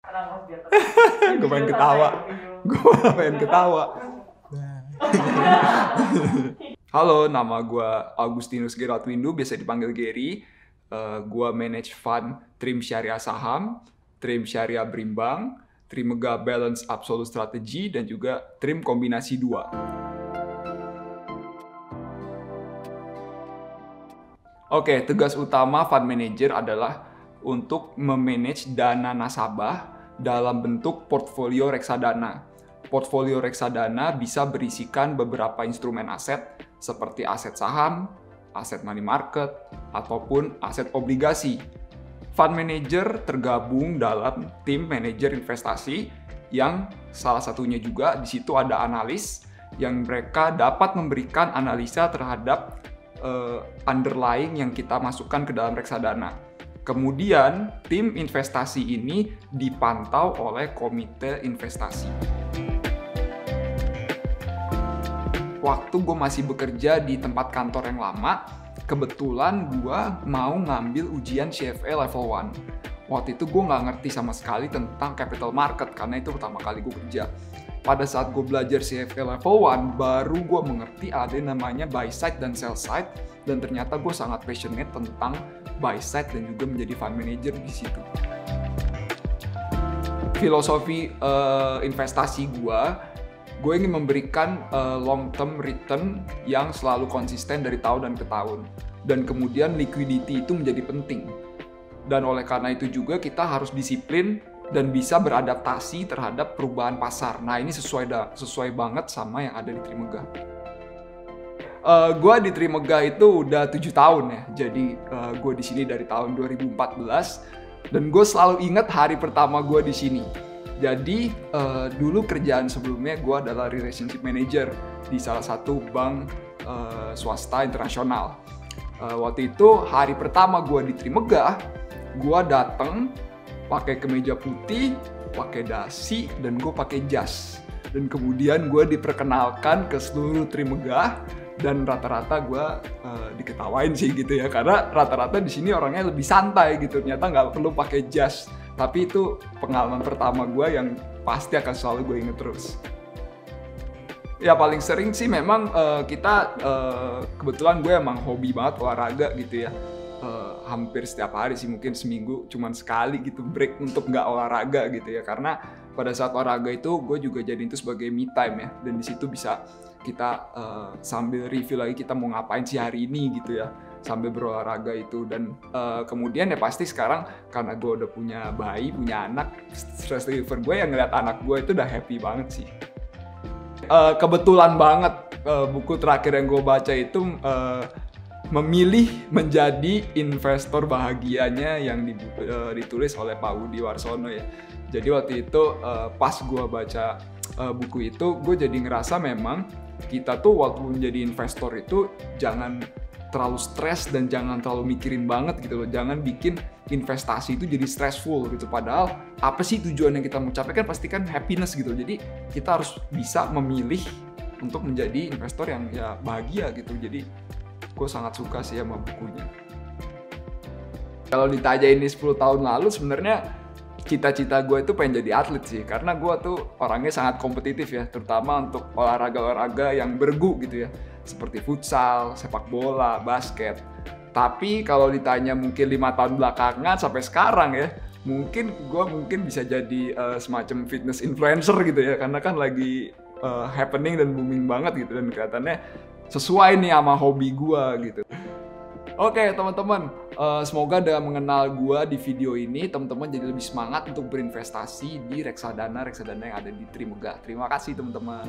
Gue pengen ketawa. Gue pengen ketawa. Halo, nama gue Augustinus Geratwindu, biasa dipanggil Gary. Gue manage fund Trim Syariah Saham, Trim Syariah Berimbang, Trim Mega Balance Absolute Strategy, dan juga Trim Kombinasi 2. Oke, tugas utama fund manager adalah untuk memanage dana nasabah dalam bentuk portfolio reksadana. Portfolio reksadana bisa berisikan beberapa instrumen aset seperti aset saham, aset money market, ataupun aset obligasi. Fund manager tergabung dalam tim manajer investasi yang salah satunya juga di situ ada analis yang mereka dapat memberikan analisa terhadap underlying yang kita masukkan ke dalam reksadana. Kemudian, tim investasi ini dipantau oleh komite investasi. Waktu gue masih bekerja di tempat kantor yang lama, kebetulan gue mau ngambil ujian CFA level 1. Waktu itu gue nggak ngerti sama sekali tentang capital market, karena itu pertama kali gue kerja. Pada saat gue belajar CFA level 1, baru gue mengerti ada namanya buy side dan sell side, dan ternyata gue sangat passionate tentang buy side dan juga menjadi fund manager di situ. Filosofi investasi gue ingin memberikan long term return yang selalu konsisten dari tahun ke tahun. Dan kemudian liquidity itu menjadi penting. Dan oleh karena itu juga kita harus disiplin dan bisa beradaptasi terhadap perubahan pasar. Nah, ini sesuai banget sama yang ada di Trimegah. Gue di Trimegah itu udah 7 tahun ya. Jadi gue di sini dari tahun 2014 dan gue selalu ingat hari pertama gue di sini. Jadi dulu kerjaan sebelumnya gue adalah relationship manager di salah satu bank swasta internasional. Waktu itu hari pertama gue di Trimegah, gue datang pakai kemeja putih, pakai dasi, dan gue pakai jas. Dan kemudian gue diperkenalkan ke seluruh Trimegah, dan rata-rata gue diketawain sih gitu ya, karena rata-rata di sini orangnya lebih santai gitu, ternyata nggak perlu pakai jas. Tapi itu pengalaman pertama gue yang pasti akan selalu gue inget terus. Ya paling sering sih memang kita kebetulan gue emang hobi banget olahraga gitu ya. Hampir setiap hari sih, mungkin seminggu cuman sekali gitu break untuk nggak olahraga gitu ya, karena pada saat olahraga itu gue juga jadi itu sebagai me time ya, dan di situ bisa kita sambil review lagi kita mau ngapain sih hari ini gitu ya, sambil berolahraga itu. Dan kemudian ya pasti sekarang karena gue udah punya bayi, punya anak, stress reliever gue yang ngeliat anak gue itu udah happy banget sih. Kebetulan banget buku terakhir yang gue baca itu memilih menjadi investor bahagianya yang ditulis oleh Pak Budi Warsono ya. Jadi waktu itu pas gue baca buku itu, gue jadi ngerasa memang kita tuh waktu menjadi investor itu jangan terlalu stres dan jangan terlalu mikirin banget gitu loh. Jangan bikin investasi itu jadi stressful gitu. Padahal apa sih tujuan yang kita mau capai, kan pasti kan happiness gitu. Jadi kita harus bisa memilih untuk menjadi investor yang ya bahagia gitu. Jadi gue sangat suka sih sama bukunya. Kalau ditanya ini 10 tahun lalu, sebenarnya cita-cita gue itu pengen jadi atlet sih. Karena gue tuh orangnya sangat kompetitif ya, terutama untuk olahraga-olahraga yang bergu gitu ya, seperti futsal, sepak bola, basket. Tapi kalau ditanya mungkin 5 tahun belakangan sampai sekarang ya, mungkin gue bisa jadi semacam fitness influencer gitu ya, karena kan lagi happening dan booming banget gitu, dan kelihatannya sesuai nih sama hobi gue gitu. Oke teman-teman, semoga dengan mengenal gue di video ini, teman-teman jadi lebih semangat untuk berinvestasi di reksadana yang ada di Trimegah. Terima kasih teman-teman.